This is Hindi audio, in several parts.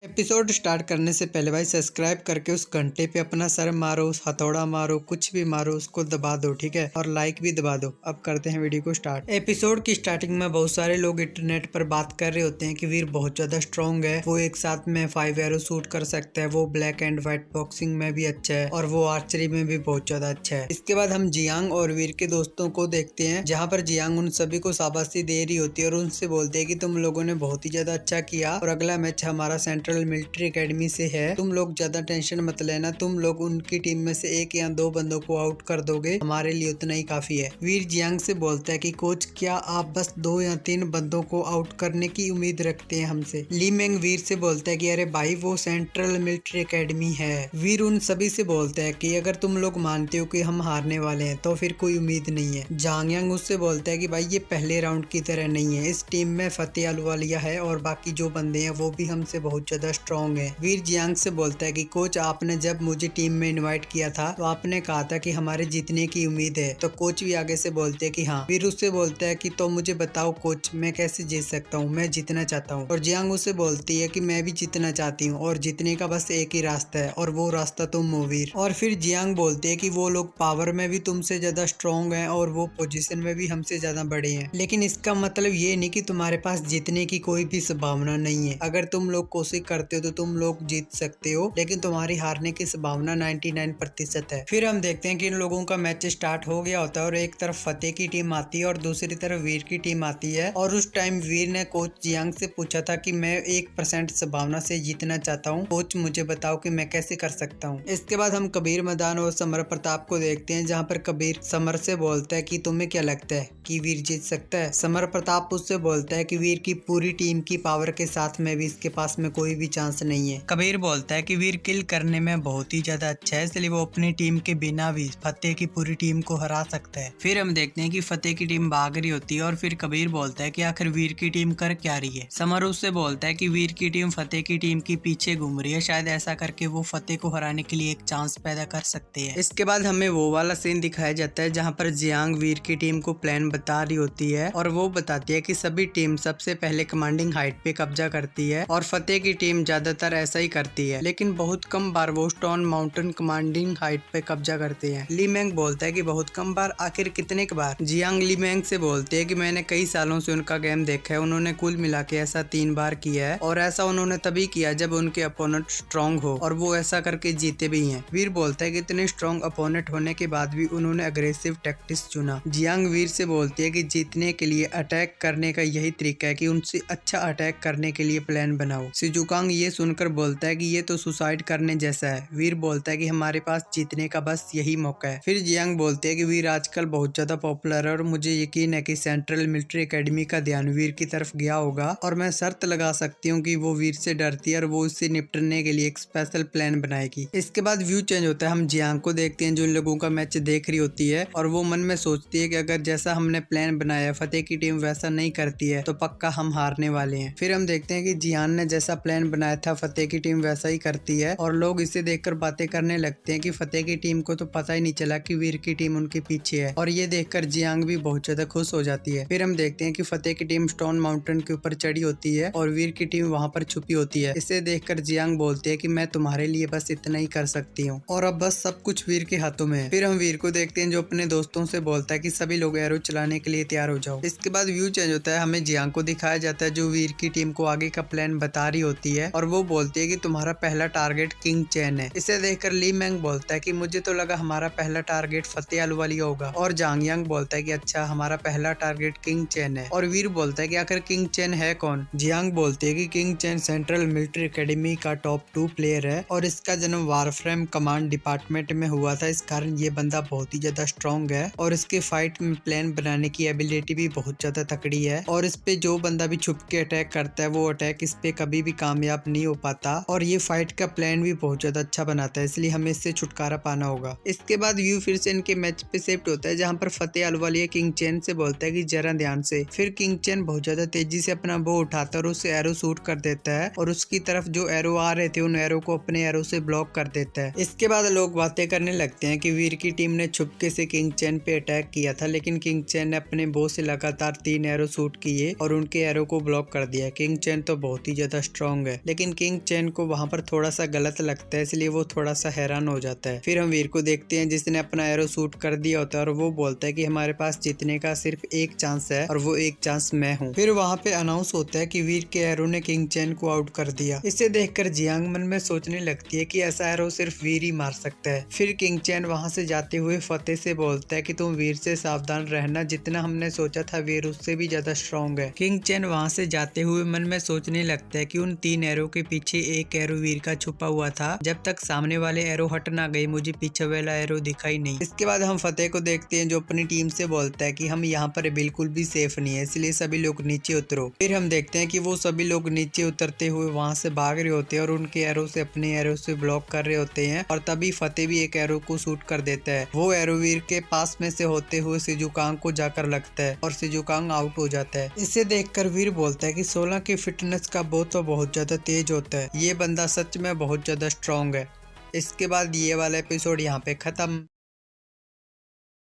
एपिसोड स्टार्ट करने से पहले भाई सब्सक्राइब करके उस घंटे पे अपना सर मारो, उस हथौड़ा मारो, कुछ भी मारो, उसको दबा दो, ठीक है। और लाइक भी दबा दो। अब करते हैं वीडियो को स्टार्ट। एपिसोड की स्टार्टिंग में बहुत सारे लोग इंटरनेट पर बात कर रहे होते हैं कि वीर बहुत ज्यादा स्ट्रॉन्ग है, वो एक साथ में 5 एरो शूट कर सकता है, वो ब्लैक एंड व्हाइट बॉक्सिंग में भी अच्छा है और वो आर्चरी में भी बहुत ज्यादा अच्छा है। इसके बाद हम जियांग और वीर के दोस्तों को देखते हैं, जहाँ पर जियांग उन सभी को शाबाशी दे रही होती है और उनसे बोलते हैं कि तुम लोगों ने बहुत ही ज्यादा अच्छा किया और अगला मैच हमारा सेंट्रल मिलिट्री एकेडमी से है, तुम लोग ज्यादा टेंशन मत लेना, तुम लोग उनकी टीम में से 1 या 2 बंदों को आउट कर दोगे, हमारे लिए उतना ही काफी है। वीर जियांग से बोलता है कि कोच क्या आप बस 2 या 3 बंदों को आउट करने की उम्मीद रखते हैं हमसे। ली मेंग वीर से बोलता है कि अरे भाई वो सेंट्रल मिलिट्री एकेडमी है। वीर उन सभी से बोलता है कि अगर तुम लोग मानते हो कि हम हारने वाले हैं तो फिर कोई उम्मीद नहीं है। जांग यांग उससे बोलता है कि भाई ये पहले राउंड की तरह नहीं है, इस टीम में फतेह अहलुवालिया है और बाकी जो बंदे हैं वो भी हमसे बहुत ज्यादा स्ट्रॉन्ग है। वीर जियांग से बोलता है कि कोच आपने जब मुझे टीम में इनवाइट किया था तो आपने कहा था कि हमारे जीतने की उम्मीद है, तो कोच भी आगे से बोलते हैं कि हाँ। वीर उससे बोलता है कि तो मुझे बताओ कोच मैं कैसे जीत सकता हूँ, मैं जीतना चाहता हूँ। और जियांग उससे बोलती है कि मैं भी जीतना चाहती हूँ और जीतने का बस एक ही रास्ता है और वो रास्ता तुम हो वीर। और फिर जियांग बोलते है कि वो लोग पावर में भी तुमसे ज्यादा स्ट्रॉन्ग है और वो पोजीशन में भी हमसे ज्यादा बड़े हैं, लेकिन इसका मतलब ये नहीं कि तुम्हारे पास जीतने की कोई भी संभावना नहीं है। अगर तुम लोग कोशिश करते हो तो तुम लोग जीत सकते हो, लेकिन तुम्हारी हारने की संभावना 99% है। फिर हम देखते हैं कि इन लोगों का मैच स्टार्ट हो गया होता है और एक तरफ फतेह की टीम आती है और दूसरी तरफ वीर की टीम आती है। और उस टाइम वीर ने कोच जियांग से पूछा था कि मैं 1% संभावना से जीतना चाहता हूँ, कोच मुझे बताओ कि मैं कैसे कर सकता हूँ। इसके बाद हम कबीर मैदान और समर प्रताप को देखते हैं, जहाँ पर कबीर समर से बोलता है कि तुम्हें क्या लगता है कि वीर जीत सकता है। समर प्रताप उससे बोलता है कि वीर की पूरी टीम की पावर के साथ में भी इसके पास में कोई भी चांस नहीं है। कबीर बोलता है कि वीर किल करने में बहुत ही ज्यादा अच्छा है, इसलिए वो अपनी टीम के बिना भी फतेह की पूरी टीम को हरा सकता है। फिर हम देखते हैं कि फतेह की टीम भाग रही होती है और फिर कबीर बोलता है कि आखिर वीर की टीम कर क्या रही है। समर उससे बोलता है कि वीर की टीम फतेह की टीम के पीछे घूम रही है, शायद ऐसा करके वो फतेह को हराने के लिए एक चांस पैदा कर सकते हैं। इसके बाद हमें वो वाला सीन दिखाया जाता है जहाँ पर जियांग वीर की टीम को प्लान बता रही होती है और वो बताती है कि सभी टीम सबसे पहले कमांडिंग हाइट पे कब्जा करती है और फतेह की टीम ज्यादातर ऐसा ही करती है, लेकिन बहुत कम बार वो स्टोन माउंटेन कमांडिंग हाइट पे कब्जा करते हैं। ली मेंग बोलता है कि बहुत कम बार, आखिर कितने बार। जियांग ली मेंग से बोलते हैं कि मैंने कई सालों से उनका गेम देखा है, उन्होंने कुल मिला के ऐसा 3 बार किया है और ऐसा उन्होंने तभी किया जब उनके अपोनेंट स्ट्रॉन्ग हो और वो ऐसा करके जीते भी हैं। वीर बोलता है कि इतने स्ट्रॉन्ग अपोनेंट होने के बाद भी उन्होंने अग्रेसिव टैक्टिक्स चुना। जियांग वीर से बोलती है कि जीतने के लिए अटैक करने का यही तरीका है कि उनसे अच्छा अटैक करने के लिए प्लान बनाओ। सिजुकांग ये सुनकर बोलता है कि ये तो सुसाइड करने जैसा है। वीर बोलता है कि हमारे पास जीतने का बस यही मौका है। फिर जियांग बोलते हैं कि वीर आजकल बहुत ज्यादा पॉपुलर है और मुझे यकीन है कि सेंट्रल मिलिट्री एकेडमी का ध्यान वीर की तरफ गया होगा और मैं शर्त लगा सकती हूँ कि वो वीर से डरती है और वो उससे निपटने के लिए एक स्पेशल प्लान बनाएगी। इसके बाद व्यू चेंज होता है, हम जियांग को देखते हैं जो इन लोगों का मैच देख रही होती है और वो मन में सोचती है कि अगर जैसा हमने प्लान बनाया फतेह की टीम वैसा नहीं करती है तो पक्का हम हारने वाले हैं। फिर हम देखते हैं कि जियान ने जैसा प्लान बनाया था फतेह की टीम वैसा ही करती है और लोग इसे देखकर बातें करने लगते हैं कि फतेह की टीम को तो पता ही नहीं चला कि वीर की टीम उनके पीछे है और ये देखकर जियांग भी बहुत ज्यादा खुश हो जाती है। फिर हम देखते हैं कि फतेह की टीम स्टोन माउंटेन के ऊपर चढ़ी होती है और वीर की टीम वहां पर छुपी होती है। इसे देखकर जियांग बोलते हैं कि मैं तुम्हारे लिए बस इतना ही कर सकती हूँ और अब बस सब कुछ वीर के हाथों में है। फिर हम वीर को देखते हैं जो अपने दोस्तों से बोलता है कि सभी लोग एरो चलाने के लिए तैयार हो जाओ। इसके बाद व्यू चेंज होता है, हमें जियांग को दिखाया जाता है जो वीर की टीम को आगे का प्लान बता रही होती है और वो बोलती है कि तुम्हारा पहला टारगेट किंग चैन है। इसे देखकर ली मेंग बोलता है कि मुझे तो लगा हमारा पहला टारगेट फतेह अहलुवालिया होगा और जांग यांग बोलता है कि अच्छा हमारा पहला टारगेट किंग चैन है और वीर बोलता है कि आखिर किंग चैन है कौन। जियांग बोलती है कि किंग चैन सेंट्रल मिलिट्री एकेडमी का टॉप 2 प्लेयर है और इसका जन्म वारफ्रेम कमांड डिपार्टमेंट में हुआ था, इस कारण ये बंदा बहुत ही ज्यादा स्ट्रॉन्ग है और इसके फाइट में प्लान बनाने की एबिलिटी भी बहुत ज्यादा तकड़ी है और इस पे जो बंदा भी छुप के अटैक करता है वो अटैक इस पे कभी भी कामयाब नहीं हो पाता और ये फाइट का प्लान भी बहुत ज्यादा अच्छा बनाता है, इसलिए हमें इससे छुटकारा पाना होगा। इसके बाद व्यू फिर से इनके मैच पे शिफ्ट होता है जहाँ पर फतेह अहलुवालिया किंग चैन से बोलता है कि जरा ध्यान से। फिर किंग चैन बहुत ज्यादा तेजी से अपना बो उठाता है और उससे एरो शूट कर देता है और उसकी तरफ जो एरो आ रहे थे उन एरो को अपने एरो से ब्लॉक कर देता है। इसके बाद लोग बातें करने लगते हैं कि वीर की टीम ने छुपके से किंग चैन पे अटैक किया था, लेकिन किंग चैन ने अपने बो से लगातार 3 एरो शूट किए और उनके एरो को ब्लॉक कर दिया। किंग चैन तो बहुत ही ज्यादा स्ट्रॉन्ग है। है, लेकिन किंग चैन को वहाँ पर थोड़ा सा गलत लगता है, इसलिए वो थोड़ा सा हैरान हो जाता है। फिर हम वीर को देखते हैं जिसने अपना एरो शूट कर दिया होता है और वो बोलता है कि हमारे पास जीतने का सिर्फ एक चांस है और वो एक चांस मैं हूँ। फिर वहाँ पे अनाउंस होता है कि वीर के एरो ने किंग चैन को आउट कर दिया। इसे देखकर जियांग मन में सोचने लगती है कि ऐसा एरो सिर्फ वीर ही मार सकता है। फिर किंग चैन वहाँ से जाते हुए फतेह से बोलता है कि तुम वीर से सावधान रहना, जितना हमने सोचा था वीर उससे भी ज्यादा स्ट्रॉन्ग है। किंग चैन वहाँ से जाते हुए मन में सोचने लगता है कि उन 3 एरो के पीछे एक एरो वीर का छुपा हुआ था। जब तक सामने वाले एरो हट ना गए मुझे पीछे वाला एरो दिखाई नहीं। इसके बाद हम फतेह को देखते हैं जो अपनी टीम से बोलता है कि हम यहाँ पर बिल्कुल भी सेफ नहीं है, इसलिए सभी लोग नीचे उतरो। फिर हम देखते हैं कि वो सभी लोग नीचे उतरते हुए वहाँ से भाग रहे होते हैं और उनके एरो से अपने एरो से ब्लॉक कर रहे होते हैं और तभी फतेह भी एक एरो को शूट कर देता है। वो एरो वीर के पास में से होते हुए सिजुकांग को जाकर लगता है और सिजुकांग आउट हो जाता है। इसे देखकर वीर बोलता है कि 16 की फिटनेस का बो तो बहुत ज्यादा तेज होता है, ये बंदा सच में बहुत ज्यादा स्ट्रॉन्ग है। इसके बाद ये वाला एपिसोड यहाँ पे खत्म।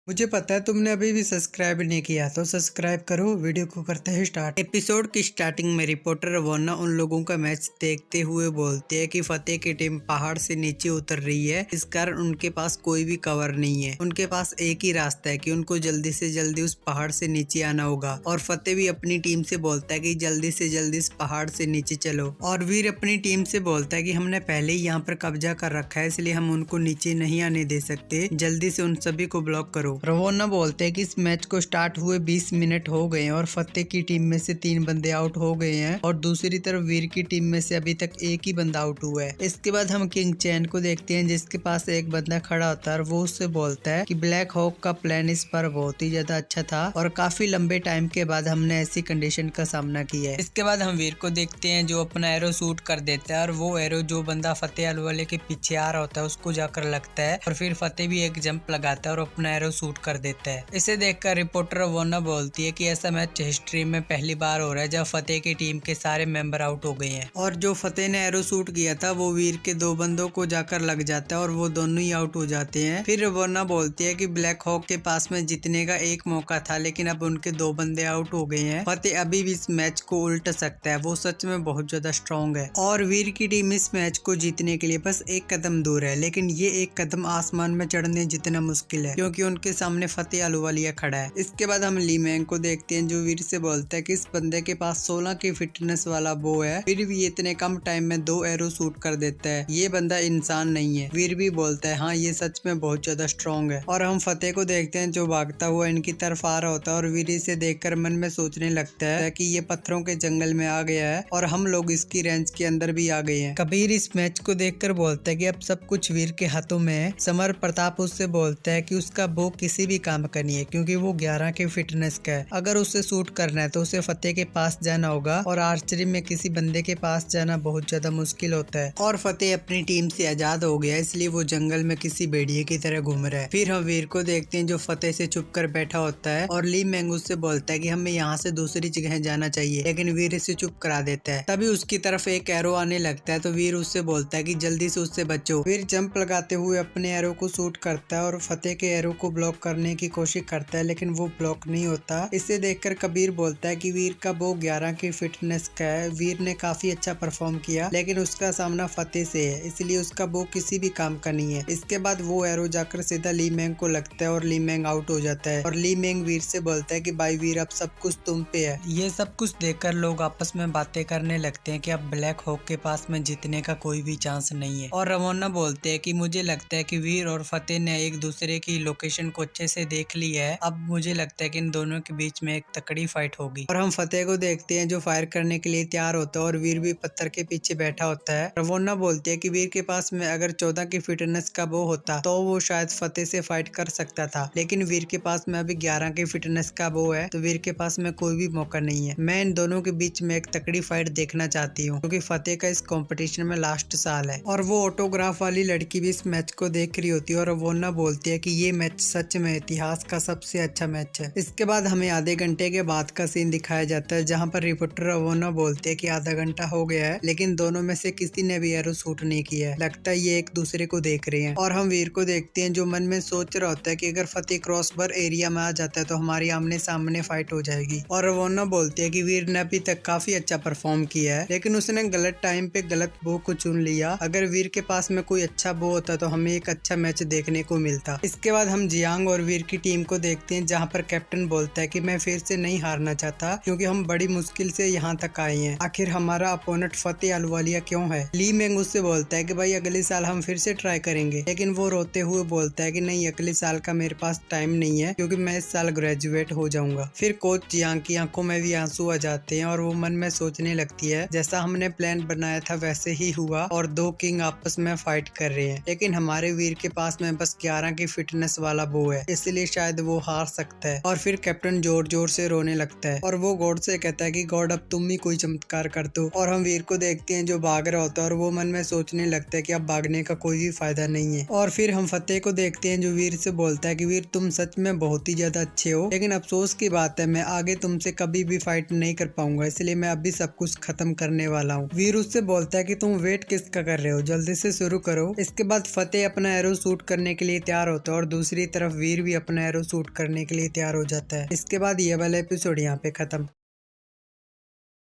मुझे पता है तुमने अभी भी सब्सक्राइब नहीं किया, तो सब्सक्राइब करो। वीडियो को करते हैं स्टार्ट। एपिसोड की स्टार्टिंग में रिपोर्टर वोना उन लोगों का मैच देखते हुए बोलते हैं कि फतेह की टीम पहाड़ से नीचे उतर रही है, इस कारण उनके पास कोई भी कवर नहीं है। उनके पास एक ही रास्ता है कि उनको जल्दी से जल्दी उस पहाड़ से नीचे आना होगा और फतेह भी अपनी टीम से बोलता है कि जल्दी से जल्दी इस पहाड़ से नीचे चलो। और वीर अपनी टीम से बोलता है कि हमने पहले ही यहाँ पर कब्जा कर रखा है, इसलिए हम उनको नीचे नहीं आने दे सकते, जल्दी से उन सभी को ब्लॉक करो। रवोना बोलते हैं कि इस मैच को स्टार्ट हुए 20 मिनट हो गए हैं और फतेह की टीम में से 3 बंदे आउट हो गए हैं और दूसरी तरफ वीर की टीम में से अभी तक एक ही बंदा आउट हुआ है। इसके बाद हम किंग चैन को देखते हैं जिसके पास एक बंदा खड़ा होता है और वो उससे बोलता है कि ब्लैक हॉक का प्लान इस पर बहुत ही ज्यादा अच्छा था और काफी लंबे टाइम के बाद हमने ऐसी कंडीशन का सामना किया है। इसके बाद हम वीर को देखते हैं जो अपना एरो शूट कर देता है और वो एरो जो बंदा फतेह अलवाले के पीछे आ रहा होता है उसको जाकर लगता है और फिर फतेह भी एक जंप लगाता है और अपना एरो शूट कर देता है। इसे देखकर रिपोर्टर वोना बोलती है कि ऐसा मैच हिस्ट्री में पहली बार हो रहा है जब फतेह की टीम के सारे मेंबर आउट हो गए हैं और जो फतेह ने एरो शूट किया था वो वीर के 2 बंदों को जाकर लग जाता है और वो दोनों ही आउट हो जाते हैं। फिर वोना बोलती है कि ब्लैक हॉक के पास में जीतने का एक मौका था, लेकिन अब उनके 2 बंदे आउट हो गए हैं। फतेह अभी भी इस मैच को उल्ट सकता है, वो सच में बहुत ज्यादा स्ट्रॉन्ग है और वीर की टीम इस मैच को जीतने के लिए बस एक कदम दूर है, लेकिन ये एक कदम आसमान में चढ़ने जितना मुश्किल है क्योंकि उनके सामने फतेह अलवालिया खड़ा है। इसके बाद हम ली मैंग को देखते हैं जो वीर से बोलता है कि इस बंदे के पास 16 की फिटनेस वाला बो है, फिर भी इतने कम टाइम में 2 एरो शूट कर देता है, ये बंदा इंसान नहीं है। वीर भी बोलता है हाँ ये सच में बहुत ज्यादा स्ट्रॉन्ग है। और हम फतेह को देखते हैं जो भागता हुआ इनकी तरफ आ रहा होता है और वीर इसे देखकर मन में सोचने लगता है कि ये पत्थरों के जंगल में आ गया है और हम लोग इसकी रेंज के अंदर भी आ गए हैं। कबीर इस मैच को देखकर बोलता है कि अब सब कुछ वीर के हाथों में है। समर प्रताप उससे बोलता है कि उसका बो किसी भी काम का नहीं है क्योंकि वो 11 की फिटनेस का है, अगर उसे शूट करना है तो उसे फतेह के पास जाना होगा और आर्चरी में किसी बंदे के पास जाना बहुत ज्यादा मुश्किल होता है। और फतेह अपनी टीम से आजाद हो गया इसलिए वो जंगल में किसी भेड़िए की तरह घूम रहा है। फिर हम वीर को देखते हैं जो फतेह से छुप कर बैठा होता है और ली मैंग उससे बोलता है कि हमें यहाँ से दूसरी जगह जाना चाहिए, लेकिन वीर इसे चुप करा देता है। तभी उसकी तरफ एक एरो आने लगता है तो वीर उससे बोलता है कि जल्दी से उससे बचो। वीर जंप लगाते हुए अपने एरो को शूट करता है और फतेह के एरो को ब्लॉक करने की कोशिश करता है, लेकिन वो ब्लॉक नहीं होता। इसे देखकर कबीर बोलता है कि वीर का बो 11 की फिटनेस का है, वीर ने काफी अच्छा परफॉर्म किया, लेकिन उसका सामना फतेह से है, इसलिए उसका बो किसी भी काम का नहीं है। इसके बाद वो एरो जाकर सीधा ली मैंग को लगता है और ली मैंग आउट हो जाता है और ली मैंग वीर से बोलता है कि भाई वीर अब सब कुछ तुम पे है। ये सब कुछ देखकर लोग आपस में बातें करने लगते हैं कि अब ब्लैक हॉक के पास में जीतने का कोई भी चांस नहीं है। और रवोना बोलते हैं कि मुझे लगता है कि वीर और फतेह ने एक दूसरे की लोकेशन को अच्छे से देख ली है, अब मुझे लगता है कि इन दोनों के बीच में एक तकड़ी फाइट होगी। और हम फतेह को देखते हैं जो फायर करने के लिए तैयार होता है और वीर भी पत्थर के पीछे बैठा होता है। रवोना बोलती है कि वीर के पास में अगर 14 की फिटनेस का बो होता तो वो शायद फतेह से फाइट कर सकता था, लेकिन वीर के पास में अभी 11 की फिटनेस का बो है तो वीर के पास में कोई भी मौका नहीं है। मैं इन दोनों के बीच में एक तकड़ी फाइट देखना चाहती हूँ क्योंकि फतेह का इस कंपटीशन में लास्ट साल है। और वो ऑटोग्राफ वाली लड़की भी इस मैच को देख रही होती है और रवोना बोलती है कि ये मैच सच सच में इतिहास का सबसे अच्छा मैच है। इसके बाद हमें आधे घंटे के बाद का सीन दिखाया जाता है जहाँ पर रिपोर्टर रवोना बोलते हैं कि आधा घंटा हो गया है लेकिन दोनों में से किसी ने भी एरो शूट नहीं किया है। लगता है ये एक दूसरे को देख रहे हैं। और हम वीर को देखते हैं जो मन में सोच रहा होता है कि अगर फतेह क्रॉसबार एरिया में आ जाता है तो हमारी आमने सामने फाइट हो जाएगी। और रवोना बोलते हैं कि वीर ने अभी तक काफी अच्छा परफॉर्म किया है लेकिन उसने गलत टाइम पे गलत बो को चुन लिया। अगर वीर के पास में कोई अच्छा बो होता तो हमें एक अच्छा मैच देखने को मिलता। इसके बाद हम जियांग और वीर की टीम को देखते हैं जहाँ पर कैप्टन बोलता है कि मैं फिर से नहीं हारना चाहता क्योंकि हम बड़ी मुश्किल से यहाँ तक आए हैं। आखिर हमारा अपोनेंट फतेह अहलुवालिया क्यों है। ली मेंग उससे बोलता है कि भाई अगले साल हम फिर से ट्राई करेंगे लेकिन वो रोते हुए बोलता है कि नहीं, अगले साल का मेरे पास टाइम नहीं है क्योंकि मैं इस साल ग्रेजुएट हो जाऊंगा। फिर कोच जियांग की आंखों में भी आंसू आ जाते हैं और वो मन में सोचने लगती है जैसा हमने प्लान बनाया था वैसे ही हुआ और दो किंग आपस में फाइट कर रहे हैं लेकिन हमारे वीर के पास में बस 11 की फिटनेस वाला बो है इसलिए शायद वो हार सकता है। और फिर कैप्टन जोर जोर से रोने लगता है और वो गॉड से कहता है कि गॉड अब तुम ही कोई चमत्कार कर दो। और हम वीर को देखते हैं जो भाग रहा होता है और वो मन में सोचने लगता है कि अब भागने का कोई भी फायदा नहीं है। और फिर हम फतेह को देखते हैं जो वीर से बोलता है कि वीर तुम सच में बहुत ही ज्यादा अच्छे हो लेकिन अफसोस की बात है मैं आगे तुमसे कभी भी फाइट नहीं कर पाऊंगा इसलिए मैं अभी सब कुछ खत्म करने वाला हूँ। वीर उससे बोलता है कि तुम वेट किसका कर रहे हो, जल्दी से शुरू करो। इसके बाद फतेह अपना एरो शूट करने के लिए तैयार होता है और दूसरी तरफ वीर भी अपना एरो शूट करने के लिए तैयार हो जाता है। इसके बाद ये वाला एपिसोड यहाँ पे खत्म।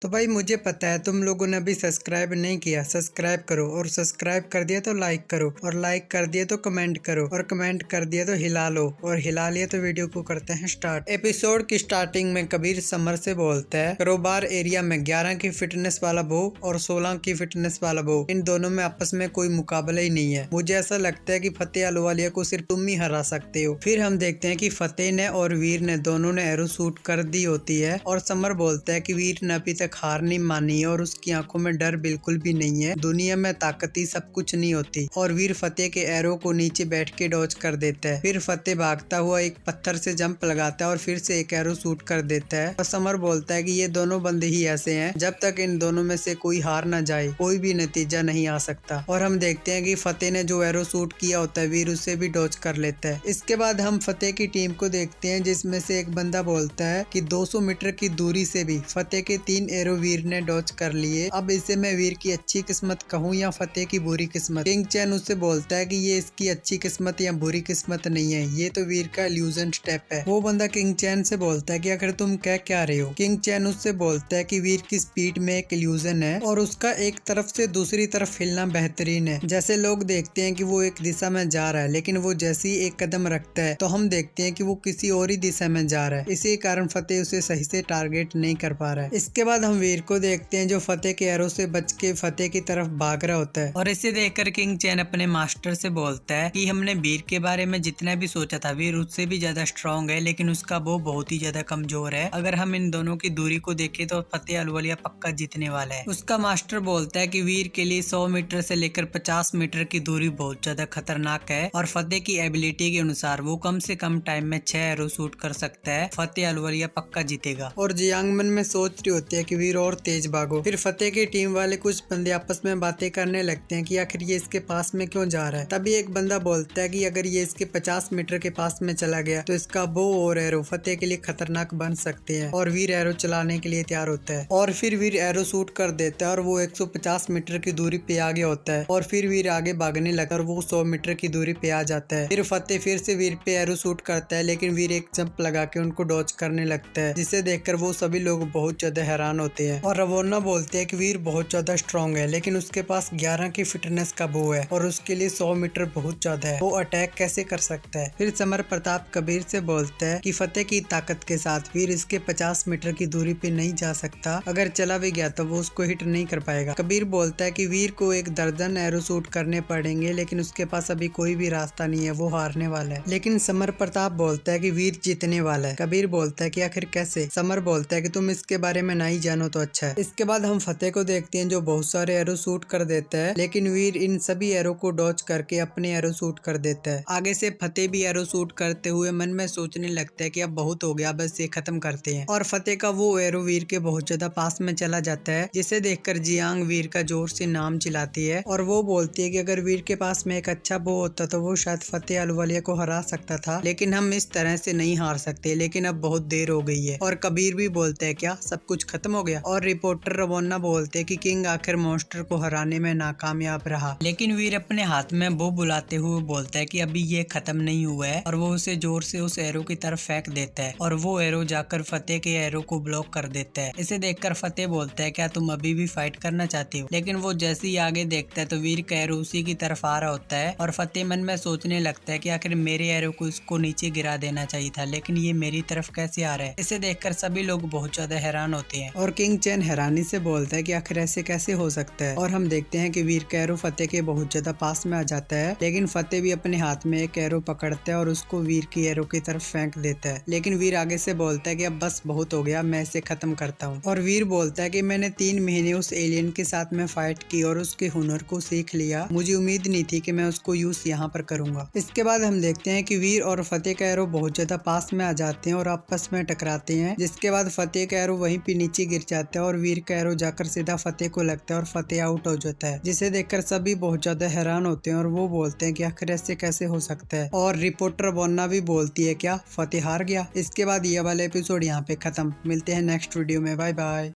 तो भाई मुझे पता है तुम लोगों ने अभी सब्सक्राइब नहीं किया, सब्सक्राइब करो और सब्सक्राइब कर दिया तो लाइक करो और लाइक कर दिया तो कमेंट करो और कमेंट कर दिया तो हिला लो और हिला लिया तो वीडियो को करते हैं स्टार्ट। एपिसोड की स्टार्टिंग में कबीर समर से बोलता है क्रॉसबार एरिया में 11 की फिटनेस वाला बो और 16 की फिटनेस वाला बो, इन दोनों में आपस में कोई मुकाबला ही नहीं है। मुझे ऐसा लगता है कि फतेह अहलुवालिया को सिर्फ तुम ही हरा सकते हो। फिर हम देखते हैं कि फतेह ने और वीर ने दोनों ने एरो शूट कर दी होती है और समर बोलता है कि वीर ने अभी तक हार नहीं मानी है और उसकी आंखों में डर बिल्कुल भी नहीं है। दुनिया में ताकत ही सब कुछ नहीं होती। और वीर फतेह के एरो को नीचे बैठ के डॉज कर देता है। फिर फतेह भागता हुआ एक पत्थर से जंप लगाता है और फिर से एक एरो शूट कर देता है। और समर बोलता है कि ये दोनों बंदे ही ऐसे हैं, जब तक इन दोनों में से कोई हार ना जाए कोई भी नतीजा नहीं आ सकता। और हम देखते हैं कि फतेह ने जो एरो शूट किया होता है वीर उससे भी डॉज कर लेता है। इसके बाद हम फतेह की टीम को देखते हैं जिसमें से एक बंदा बोलता है कि 200 मीटर की दूरी से भी फतेह के 3 एरो वीर ने डॉज कर लिए। अब इसे मैं वीर की अच्छी किस्मत कहूँ या फतेह की बुरी किस्मत। किंग चैन उससे बोलता है कि ये इसकी अच्छी किस्मत या बुरी किस्मत नहीं है, ये तो वीर का इल्यूजन स्टेप है। वो बंदा किंग चैन से बोलता है कि आखिर तुम कह क्या रहे हो। किंग चैन उससे बोलता है कि वीर की स्पीड में एक इल्यूजन है और उसका एक तरफ से दूसरी तरफ हिलना बेहतरीन है। जैसे लोग देखते हैं कि वो एक दिशा में जा रहा है लेकिन वो जैसे ही एक कदम रखता है तो हम देखते हैं कि वो किसी और ही दिशा में जा रहा है। इसी कारण फतेह उसे सही से टारगेट नहीं कर पा रहा है। इसके बाद हम वीर को देखते हैं जो फतेह के एरो से बच के फतेह की तरफ भाग रहा होता है। और इसे देखकर किंग चैन अपने मास्टर से बोलता है कि हमने वीर के बारे में जितना भी सोचा था वीर उससे भी ज्यादा स्ट्रॉन्ग है लेकिन उसका बो बहुत ही ज्यादा कमजोर है। अगर हम इन दोनों की दूरी को देखें तो फतेह अहलुवालिया पक्का जीतने वाला है। उसका मास्टर बोलता है कि वीर के लिए 100 मीटर से लेकर 50 मीटर की दूरी बहुत ज्यादा खतरनाक है और फतेह की एबिलिटी के अनुसार वो कम से कम टाइम में 6 एरो शूट कर सकता है। फतेह अहलुवालिया पक्का जीतेगा। और जियांग मन में सोच रही होती है कि वीर और तेज भागो। फिर फतेह की टीम वाले कुछ बंदे आपस में बातें करने लगते हैं कि आखिर ये इसके पास में क्यों जा रहा है। तभी एक बंदा बोलता है कि अगर ये इसके 50 मीटर के पास में चला गया तो इसका बो और एरो फतेह के लिए खतरनाक बन सकते हैं। और वीर एरो चलाने के लिए तैयार होता है और फिर वीर एरो शूट कर देता है और वो 150 मीटर की दूरी पे आ गया होता है। और फिर वीर आगे भागने लगता है और वो 100 मीटर की दूरी पे आ जाता है। फिर फतेह फिर से वीर पे एरो शूट करता है लेकिन वीर एक जंप लगा के उनको डॉज करने लगता है, जिसे देखकर वो सभी लोग बहुत ज्यादा हैरान होते हैं। और रवोना बोलते हैं कि वीर बहुत ज्यादा स्ट्रॉन्ग है लेकिन उसके पास 11 की फिटनेस का बो है और उसके लिए 100 मीटर बहुत ज्यादा है, वो अटैक कैसे कर सकता है। फिर समर प्रताप कबीर से बोलता है कि फतेह की ताकत के साथ वीर इसके 50 मीटर की दूरी पे नहीं जा सकता, अगर चला भी गया तो वो उसको हिट नहीं कर पाएगा। कबीर बोलता है कि वीर को एक दर्जन एरो शूट करने पड़ेंगे लेकिन उसके पास अभी कोई भी रास्ता नहीं है, वो हारने वाला है। लेकिन समर प्रताप बोलता है कि वीर जीतने वाला है। कबीर बोलता है कि आखिर कैसे। समर बोलता है कि तुम इसके बारे में नहीं जानो तो अच्छा है। इसके बाद हम फतेह को देखते हैं जो बहुत सारे एरो शूट कर देता है, लेकिन वीर इन सभी एरो को डॉज करके अपने एरो शूट कर देता है। आगे से फतेह भी एरो शूट करते हुए मन में सोचने लगता है कि अब बहुत हो गया, बस ये खत्म करते हैं। और फतेह का वो एरो वीर के बहुत ज्यादा पास में चला जाता है, जिसे देखकर जियांग वीर का जोर से नाम चिल्लाती है और वो बोलती है कि अगर वीर के पास में एक अच्छा बो होता तो वो शायद फतेह अहलुवालिया को हरा सकता था, लेकिन हम इस तरह से नहीं हार सकते, लेकिन अब बहुत देर हो गई है। और कबीर भी बोलते हैं क्या सब कुछ खत्म हो गया। और रिपोर्टर रवोन्ना बोलते हैं कि किंग आखिर मॉन्स्टर को हराने में नाकामयाब रहा, लेकिन वीर अपने हाथ में बो बुलाते हुए बोलता है कि अभी ये खत्म नहीं हुआ है और वो उसे जोर से उस एरो की तरफ फेंक देता है और वो एरो जाकर फतेह के एरो को ब्लॉक कर देता है। इसे देखकर फतेह बोलता है क्या तुम अभी भी फाइट करना चाहती हो, लेकिन वो जैसे ही आगे देखता है तो वीर का एरो उसी की तरफ आ रहा होता है और फतेह मन में सोचने लगता है कि आखिर मेरे एरो को इसको नीचे गिरा देना चाहिए था, लेकिन ये मेरी तरफ कैसे आ रहा है। इसे देखकर सभी लोग बहुत ज्यादा हैरान होते हैं और किंग चैन हैरानी से बोलता है कि आखिर ऐसे कैसे हो सकता है। और हम देखते हैं कि वीर का एरो फतेह के बहुत ज्यादा पास में आ जाता है, लेकिन फतेह भी अपने हाथ में एक एरो पकड़ता है और उसको वीर की एरो की तरफ फेंक देता है, लेकिन वीर आगे से बोलता है कि अब बस बहुत हो गया, मैं इसे खत्म करता हूँ। और वीर बोलता है कि मैंने 3 महीने उस एलियन के साथ में फाइट की और उसके हुनर को सीख लिया, मुझे उम्मीद नहीं थी कि मैं उसको यूज यहाँ पर करूंगा। इसके बाद हम देखते हैं कि वीर और फतेह का एरो बहुत ज्यादा पास में आ जाते हैं और आपस में टकराते हैं, जिसके बाद फतेह का एरो वहीं पे नीचे गिर जाता है और वीर का एरो जाकर सीधा फतेह को लगता है और फतेह आउट हो जाता है, जिसे देखकर सभी बहुत ज्यादा हैरान होते हैं और वो बोलते हैं कि आखिर ऐसे कैसे हो सकता है। और रिपोर्टर बोन्ना भी बोलती है क्या फतेह हार गया। इसके बाद ये वाला एपिसोड यहाँ पे खत्म। मिलते हैं नेक्स्ट वीडियो में, बाय बाय।